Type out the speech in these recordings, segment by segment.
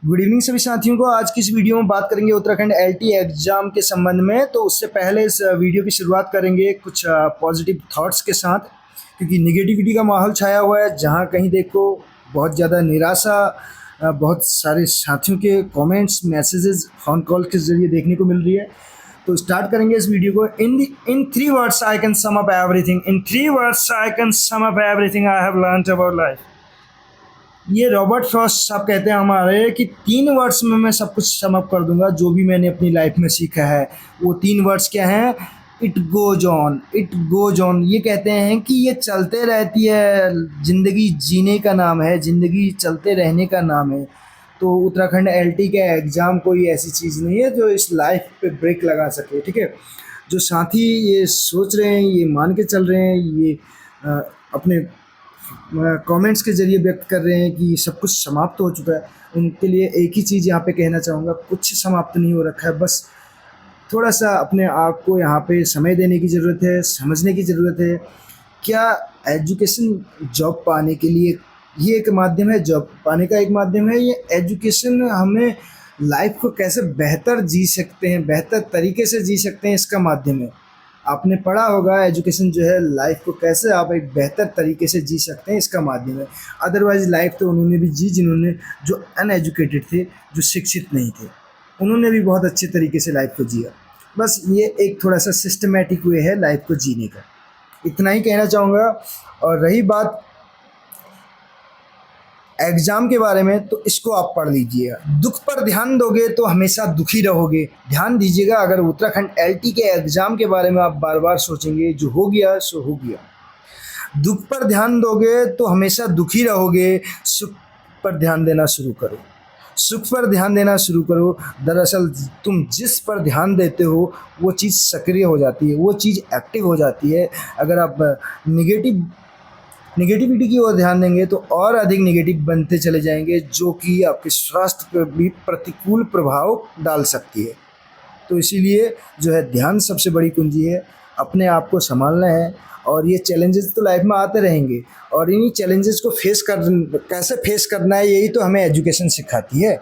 Good evening सभी साथियों को। आज की इस वीडियो में बात करेंगे उत्तराखंड एलटी एग्जाम के संबंध में। तो उससे पहले इस वीडियो की शुरुआत करेंगे कुछ पॉजिटिव थॉट्स के साथ, क्योंकि निगेटिविटी का माहौल छाया हुआ है। जहां कहीं देखो बहुत ज़्यादा निराशा, बहुत सारे साथियों के कमेंट्स, मैसेजेस, फ़ोन कॉल के ज़रिए देखने को मिल रही है। तो स्टार्ट करेंगे इस वीडियो को। In three words I can sum up everything. In three words I can sum up everything I have learned about life. ये रॉबर्ट फ्रॉस्ट साहब कहते हैं हमारे कि 3 वर्ड्स में मैं सब कुछ सम अप कर दूंगा जो भी मैंने अपनी लाइफ में सीखा है। वो 3 वर्ड्स क्या हैं? It goes on, it goes on. ये कहते हैं कि ये चलते रहती है, ज़िंदगी जीने का नाम है, ज़िंदगी चलते रहने का नाम है। तो उत्तराखंड एलटी का एग्ज़ाम कोई ऐसी चीज़ नहीं है जो इस लाइफ पे ब्रेक लगा सके। ठीक है, जो साथी ये सोच रहे हैं, ये मान के चल रहे हैं, ये अपने कमेंट्स के ज़रिए व्यक्त कर रहे हैं कि सब कुछ समाप्त हो चुका है, उनके लिए एक ही चीज़ यहाँ पे कहना चाहूँगा, कुछ समाप्त नहीं हो रखा है। बस थोड़ा सा अपने आप को यहाँ पे समय देने की ज़रूरत है, समझने की ज़रूरत है। क्या एजुकेशन जॉब पाने के लिए ये एक माध्यम है, जॉब पाने का एक माध्यम है। ये एजुकेशन हमें लाइफ को कैसे बेहतर जी सकते हैं, बेहतर तरीके से जी सकते हैं, इसका माध्यम है। आपने पढ़ा होगा एजुकेशन जो है लाइफ को कैसे आप एक बेहतर तरीके से जी सकते हैं, इसका माध्यम है। अदरवाइज लाइफ तो उन्होंने भी जी जिन्होंने, जो अनएजुकेटेड थे, जो शिक्षित नहीं थे, उन्होंने भी बहुत अच्छे तरीके से लाइफ को जिया। बस ये एक थोड़ा सा सिस्टमेटिक वे है लाइफ को जीने का, इतना ही कहना चाहूँगा। और रही बात एग्ज़ाम के बारे में, तो इसको आप पढ़ लीजिएगा। दुख पर ध्यान दोगे तो हमेशा दुखी रहोगे। ध्यान दीजिएगा, अगर उत्तराखंड एलटी के एग्ज़ाम के बारे में आप बार बार सोचेंगे, जो हो गया सो हो गया। दुख पर ध्यान दोगे तो हमेशा दुखी रहोगे। सुख पर ध्यान देना शुरू करो, सुख पर ध्यान देना शुरू करो। दरअसल तुम जिस पर ध्यान देते हो वो चीज़ सक्रिय हो जाती है, वो चीज़ एक्टिव हो जाती है। अगर आप निगेटिविटी की ओर ध्यान देंगे तो और अधिक निगेटिव बनते चले जाएंगे, जो कि आपके स्वास्थ्य पर भी प्रतिकूल प्रभाव डाल सकती है। तो इसीलिए जो है ध्यान सबसे बड़ी कुंजी है। अपने आप को संभालना है, और ये चैलेंजेस तो लाइफ में आते रहेंगे, और इन्हीं चैलेंजेस को कैसे फेस करना है, यही तो हमें एजुकेशन सिखाती है।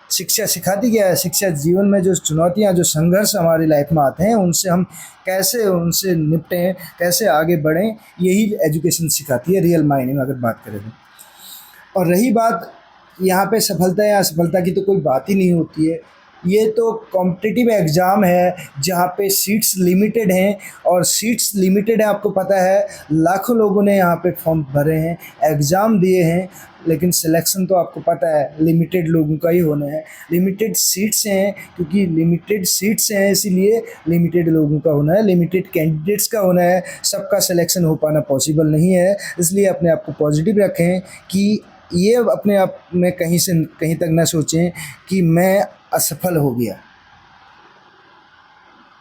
शिक्षा सिखाती क्या है? शिक्षा जीवन में जो चुनौतियाँ, जो संघर्ष हमारी लाइफ में आते हैं, उनसे हम कैसे उनसे निपटें, कैसे आगे बढ़ें, यही एजुकेशन सिखाती है रियल मायने में अगर बात करें तो। और रही बात यहाँ पे सफलता या असफलता की, तो कोई बात ही नहीं होती है। ये तो कॉम्पिटिटिव एग्ज़ाम है जहाँ पे सीट्स लिमिटेड हैं, और सीट्स लिमिटेड है, आपको पता है। लाखों लोगों ने यहाँ पे फॉर्म भरे हैं, एग्ज़ाम दिए हैं, लेकिन सिलेक्शन तो आपको पता है लिमिटेड लोगों का ही होना है। लिमिटेड सीट्स हैं, क्योंकि लिमिटेड सीट्स हैं इसीलिए लिमिटेड लोगों का होना है, लिमिटेड कैंडिडेट्स का होना है। सबका सिलेक्शन हो पाना पॉसिबल नहीं है। इसलिए अपने आप को पॉजिटिव रखें कि ये अपने आप में कहीं से कहीं तक ना सोचें कि मैं असफल हो गया।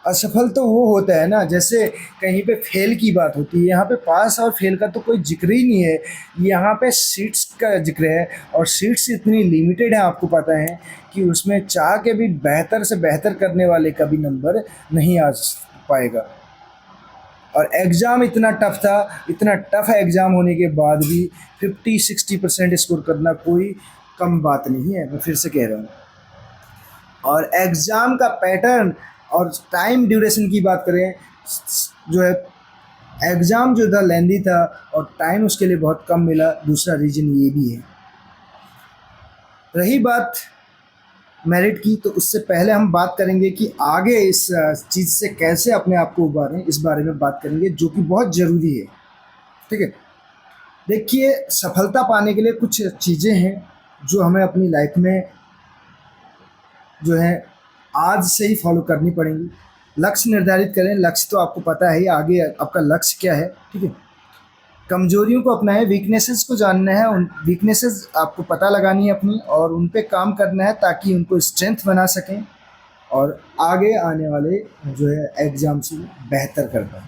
असफल तो वो होता है ना, जैसे कहीं पे फेल की बात होती है, यहाँ पे पास और फेल का तो कोई जिक्र ही नहीं है। यहाँ पे सीट्स का जिक्र है, और सीट्स इतनी लिमिटेड है, आपको पता है कि उसमें चाह के भी बेहतर से बेहतर करने वाले का भी नंबर नहीं आ पाएगा। और एग्ज़ाम इतना टफ था, इतना टफ एग्ज़ाम होने के बाद भी 50-60% स्कोर करना कोई कम बात नहीं है, मैं फिर से कह रहा हूँ। और एग्ज़ाम का पैटर्न और टाइम ड्यूरेशन की बात करें, जो है एग्ज़ाम जो था लेंदी था, और टाइम उसके लिए बहुत कम मिला। दूसरा रीज़न ये भी है। रही बात मेरिट की, तो उससे पहले हम बात करेंगे कि आगे इस चीज़ से कैसे अपने आप को उबारें, इस बारे में बात करेंगे, जो कि बहुत ज़रूरी है। ठीक है, देखिए, सफलता पाने के लिए कुछ चीज़ें हैं जो हमें अपनी लाइफ में जो है आज से ही फॉलो करनी पड़ेंगी। लक्ष्य निर्धारित करें, लक्ष्य तो आपको पता है ही, आगे आपका लक्ष्य क्या है। ठीक है, कमजोरियों को अपनाएं, वीकनेसेस को जानना है, उन वीकनेसेस आपको पता लगानी है अपनी, और उन पे काम करना है ताकि उनको स्ट्रेंथ बना सकें, और आगे आने वाले जो है एग्ज़ाम से बेहतर कर पाएँ।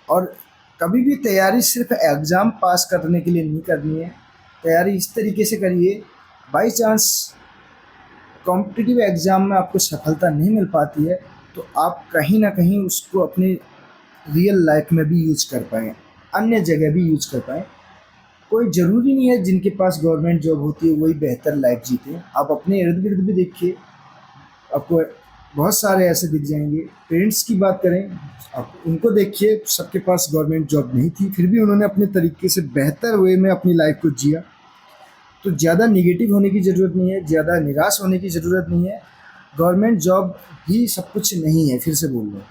और कभी भी तैयारी सिर्फ एग्ज़ाम पास करने के लिए नहीं करनी है। तैयारी इस तरीके से करिए, बाई चांस कॉम्पिटिटिव एग्ज़ाम में आपको सफलता नहीं मिल पाती है, तो आप कहीं ना कहीं उसको अपनी रियल लाइफ में भी यूज कर पाएँ, अन्य जगह भी यूज कर पाएँ। कोई ज़रूरी नहीं है जिनके पास गवर्नमेंट जॉब होती है वही बेहतर लाइफ जीते हैं। आप अपने इर्द गिर्द भी देखिए, आपको बहुत सारे ऐसे दिख जाएंगे। पेरेंट्स की बात करें, आप उनको देखिए, सबके पास गवर्नमेंट जॉब नहीं थी, फिर भी उन्होंने अपने तरीके से बेहतर वे में अपनी लाइफ को जिया। तो ज़्यादा निगेटिव होने की ज़रूरत नहीं है, ज़्यादा निराश होने की ज़रूरत नहीं है। गवर्नमेंट जॉब भी सब कुछ नहीं है, फिर से बोल रहा हूँ।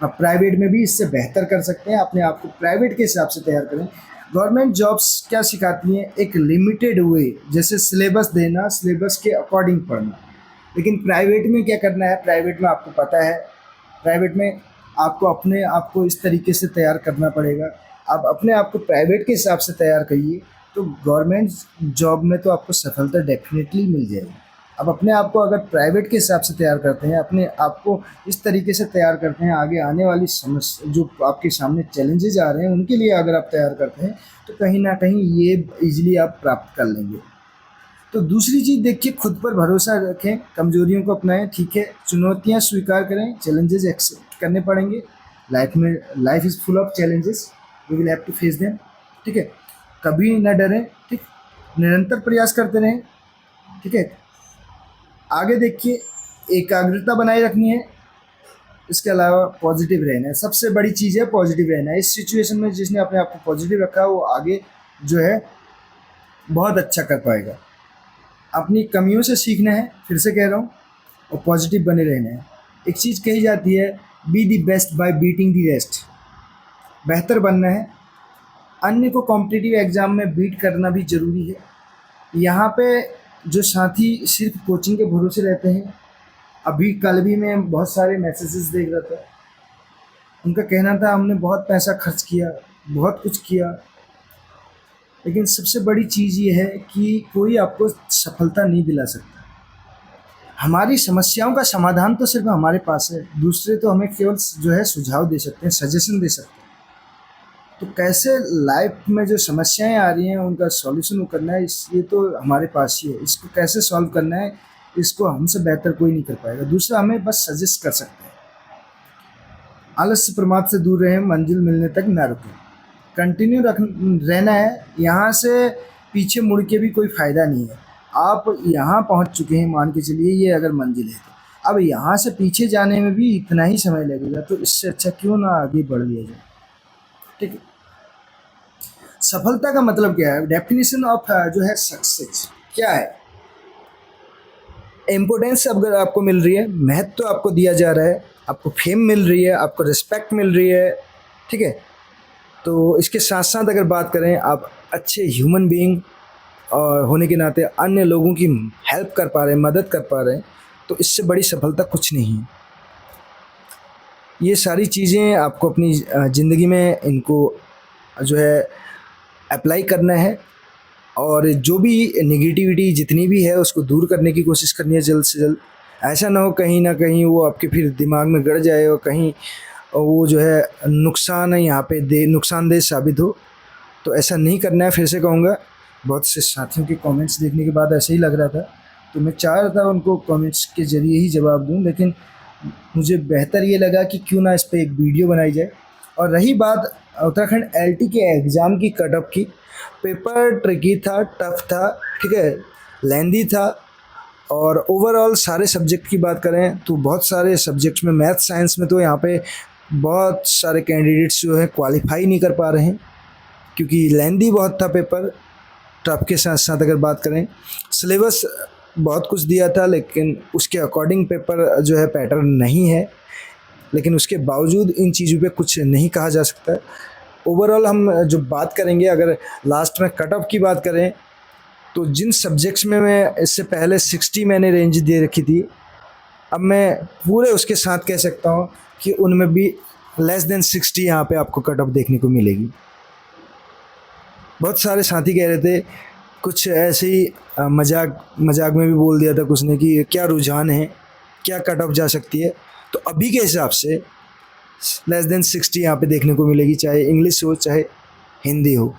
आप प्राइवेट में भी इससे बेहतर कर सकते हैं, अपने आप को प्राइवेट के हिसाब से तैयार करें। गवर्नमेंट जॉब्स क्या सिखाती हैं? एक लिमिटेड वे, जैसे सिलेबस देना, सिलेबस के अकॉर्डिंग पढ़ना। लेकिन प्राइवेट में क्या करना है? प्राइवेट में आपको पता है, प्राइवेट में आपको अपने आप को इस तरीके से तैयार करना पड़ेगा। आप अपने आप को प्राइवेट के हिसाब से तैयार करिए, तो गवर्नमेंट जॉब में तो आपको सफलता डेफिनेटली मिल जाएगी। अब अपने आप को अगर प्राइवेट के हिसाब से तैयार करते हैं, अपने आप को इस तरीके से तैयार करते हैं, आगे आने वाली समस्या जो आपके सामने चैलेंजेस आ रहे हैं उनके लिए अगर आप तैयार करते हैं, तो कहीं ना कहीं ये इजीली आप प्राप्त कर लेंगे। तो दूसरी चीज़ देखिए, खुद पर भरोसा रखें, कमजोरियों को अपनाएं। ठीक है, चुनौतियां स्वीकार करें, चैलेंजेस एक्सेप्ट करने पड़ेंगे। लाइफ में, life is full of challenges, we will have to face them. ठीक है, कभी ना डरें, ठीक, निरंतर प्रयास करते रहें। ठीक है, आगे देखिए, एकाग्रता बनाए रखनी है। इसके अलावा पॉजिटिव रहना है, सबसे बड़ी चीज़ है पॉजिटिव रहना है। इस सिचुएशन में जिसने अपने आप को पॉजिटिव रखा वो आगे जो है बहुत अच्छा कर पाएगा। अपनी कमियों से सीखना है, फिर से कह रहा हूँ, और पॉजिटिव बने रहना है। एक चीज़ कही जाती है, be the best bye beating the rest. बेहतर बनना है, अन्य को कॉम्पिटिटिव एग्ज़ाम में बीट करना भी ज़रूरी है। यहाँ पे जो साथी सिर्फ कोचिंग के भरोसे रहते हैं, अभी कल भी मैं बहुत सारे मैसेजेस देख रहा था, उनका कहना था हमने बहुत पैसा खर्च किया, बहुत कुछ किया, लेकिन सबसे बड़ी चीज़ ये है कि कोई आपको सफलता नहीं दिला सकता। हमारी समस्याओं का समाधान तो सिर्फ हमारे पास है, दूसरे तो हमें केवल जो है सुझाव दे सकते हैं, सजेशन दे सकते हैं। तो कैसे लाइफ में जो समस्याएं आ रही हैं उनका सॉल्यूशन करना है, ये तो हमारे पास ही है। इसको कैसे सॉल्व करना है, इसको हमसे बेहतर कोई नहीं कर पाएगा, दूसरा हमें बस सजेस्ट कर सकते हैं। आलस्य प्रमाद से दूर रहें, मंजिल मिलने तक ना रुकें। कंटिन्यू रहना है, यहाँ से पीछे मुड़ के भी कोई फ़ायदा नहीं है। आप यहाँ पहुँच चुके हैं, मान के चलिए ये अगर मंजिल है, तो अब यहाँ से पीछे जाने में भी इतना ही समय लगेगा, तो इससे अच्छा क्यों ना आगे बढ़ लिया जाए। ठीक है, सफलता का मतलब क्या है? डेफिनेशन ऑफ जो है सक्सेस क्या है? इम्पोर्टेंस अगर आपको मिल रही है, महत्व तो आपको दिया जा रहा है, आपको फेम मिल रही है, आपको रिस्पेक्ट मिल रही है। ठीक है, तो इसके साथ साथ अगर बात करें, आप अच्छे ह्यूमन बीइंग और होने के नाते अन्य लोगों की हेल्प कर पा रहे हैं, मदद कर पा रहे हैं, तो इससे बड़ी सफलता कुछ नहीं है। ये सारी चीज़ें आपको अपनी ज़िंदगी में इनको जो है अप्लाई करना है, और जो भी नेगेटिविटी जितनी भी है उसको दूर करने की कोशिश करनी है जल्द से जल्द। ऐसा ना हो कहीं ना कहीं वो आपके फिर दिमाग में गड़ जाए और कहीं वो जो है नुकसान है यहाँ पे नुकसानदेह साबित हो, तो ऐसा नहीं करना है। फिर से कहूँगा, बहुत से साथियों के कमेंट्स देखने के बाद ऐसे ही लग रहा था, तो मैं चाह रहा था उनको कमेंट्स के ज़रिए ही जवाब दूँ, लेकिन मुझे बेहतर ये लगा कि क्यों ना इस पर एक वीडियो बनाई जाए। और रही बात उत्तराखंड LT के एग्ज़ाम की कट ऑफ की, पेपर ट्रिकी था, टफ था, ठीक है, लेंदी था, और ओवरऑल सारे सब्जेक्ट की बात करें तो बहुत सारे सब्जेक्ट्स में, मैथ साइंस में तो यहाँ पे बहुत सारे कैंडिडेट्स जो हैं क्वालिफाई नहीं कर पा रहे हैं, क्योंकि लेंदी बहुत था पेपर। टफ के साथ साथ अगर बात करें, सिलेबस बहुत कुछ दिया था, लेकिन उसके अकॉर्डिंग पेपर जो है पैटर्न नहीं है, लेकिन उसके बावजूद इन चीज़ों पे कुछ नहीं कहा जा सकता। ओवरऑल हम जो बात करेंगे, अगर लास्ट में कट ऑफ की बात करें, तो जिन सब्जेक्ट्स में मैं इससे पहले 60 मैंने रेंज दे रखी थी, अब मैं पूरे उसके साथ कह सकता हूँ कि उनमें भी लेस देन 60 यहाँ पे आपको कट ऑफ देखने को मिलेगी। बहुत सारे साथी कह रहे थे, कुछ ऐसे ही मजाक में भी बोल दिया था कुछ ने कि क्या रुझान है, क्या कट ऑफ जा सकती है। तो अभी के हिसाब से लेस देन 60 यहाँ पे देखने को मिलेगी, चाहे इंग्लिश हो चाहे हिंदी हो।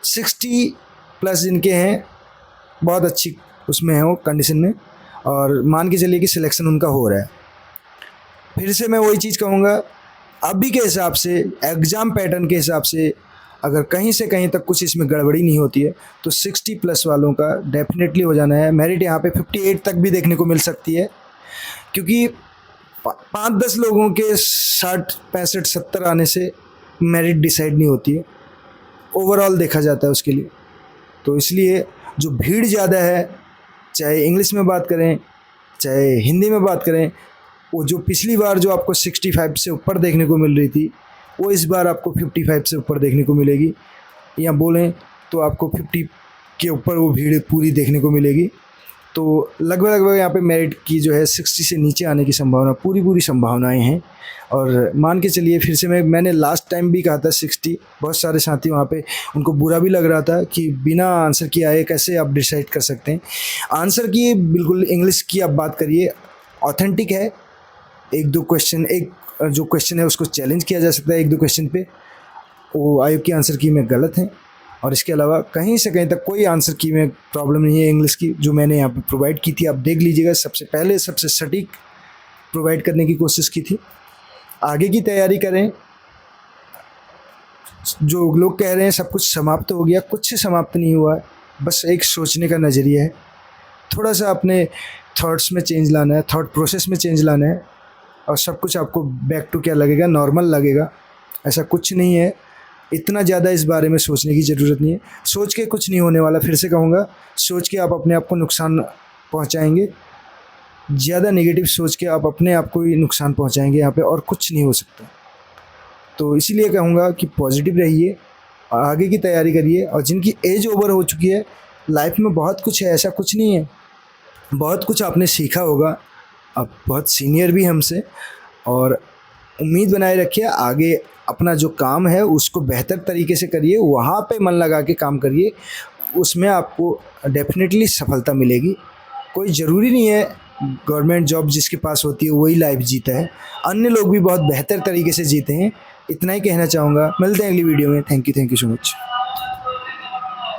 60 प्लस जिनके हैं बहुत अच्छी उसमें है वो कंडीशन में, और मान के चलिए कि सिलेक्शन उनका हो रहा है। फिर से मैं वही चीज़ कहूँगा, अभी के हिसाब से, एग्ज़ाम पैटर्न के हिसाब से, अगर कहीं से कहीं तक कुछ इसमें गड़बड़ी नहीं होती है तो 60 प्लस वालों का डेफिनेटली हो जाना है। मेरिट यहाँ पे 58 तक भी देखने को मिल सकती है, क्योंकि 5-10 लोगों के 60, 65, 70 आने से मेरिट डिसाइड नहीं होती है, ओवरऑल देखा जाता है उसके लिए। तो इसलिए जो भीड़ ज़्यादा है, चाहे इंग्लिश में बात करें चाहे हिंदी में बात करें, वो जो पिछली बार जो आपको 65 से ऊपर देखने को मिल रही थी, वो इस बार आपको 55 से ऊपर देखने को मिलेगी, या बोलें तो आपको 50 के ऊपर वो भीड़ पूरी देखने को मिलेगी। तो लगभग यहाँ पे मेरिट की जो है 60 से नीचे आने की संभावना, पूरी संभावनाएं हैं। और मान के चलिए, फिर से मैंने लास्ट टाइम भी कहा था 60, बहुत सारे साथी वहाँ पे उनको बुरा भी लग रहा था कि बिना आंसर किए आए कैसे आप डिसाइड कर सकते हैं। आंसर की बिल्कुल इंग्लिश की आप बात करिए, ऑथेंटिक है। 1-2 क्वेश्चन, एक जो क्वेश्चन है उसको चैलेंज किया जा सकता है 1-2 क्वेश्चन पे, वो आयोग की आंसर की में गलत हैं। और इसके अलावा कहीं से कहीं तक कोई आंसर की में प्रॉब्लम नहीं है इंग्लिश की, जो मैंने यहाँ पे प्रोवाइड की थी। आप देख लीजिएगा, सबसे पहले सबसे सटीक प्रोवाइड करने की कोशिश की थी। आगे की तैयारी करें। जो लोग कह रहे हैं सब कुछ समाप्त हो गया, कुछ से समाप्त नहीं हुआ है, बस एक सोचने का नज़रिया है। थोड़ा सा अपने थॉट्स में चेंज लाना है, थॉट प्रोसेस में चेंज लाना है, और सब कुछ आपको बैक टू क्या लगेगा, नॉर्मल लगेगा। ऐसा कुछ नहीं है, इतना ज़्यादा इस बारे में सोचने की ज़रूरत नहीं है। सोच के कुछ नहीं होने वाला, फिर से कहूँगा, सोच के आप अपने आप को नुकसान पहुँचाएंगे। ज़्यादा नेगेटिव सोच के आप अपने आप को ही नुकसान पहुँचाएंगे यहाँ पे, और कुछ नहीं हो सकता। तो इसीलिए कहूँगा कि पॉजिटिव रहिए और आगे की तैयारी करिए। और जिनकी एज ओवर हो चुकी है, लाइफ में बहुत कुछ है, ऐसा कुछ नहीं है, बहुत कुछ आपने सीखा होगा, आप बहुत सीनियर भी हमसे, और उम्मीद बनाए रखिए। आगे अपना जो काम है उसको बेहतर तरीके से करिए, वहाँ पे मन लगा के काम करिए, उसमें आपको डेफिनेटली सफलता मिलेगी। कोई ज़रूरी नहीं है गवर्नमेंट जॉब जिसके पास होती है वही लाइफ जीता है, अन्य लोग भी बहुत बेहतर तरीके से जीते हैं। इतना ही कहना चाहूँगा। मिलते हैं अगली वीडियो में। Thank you so much.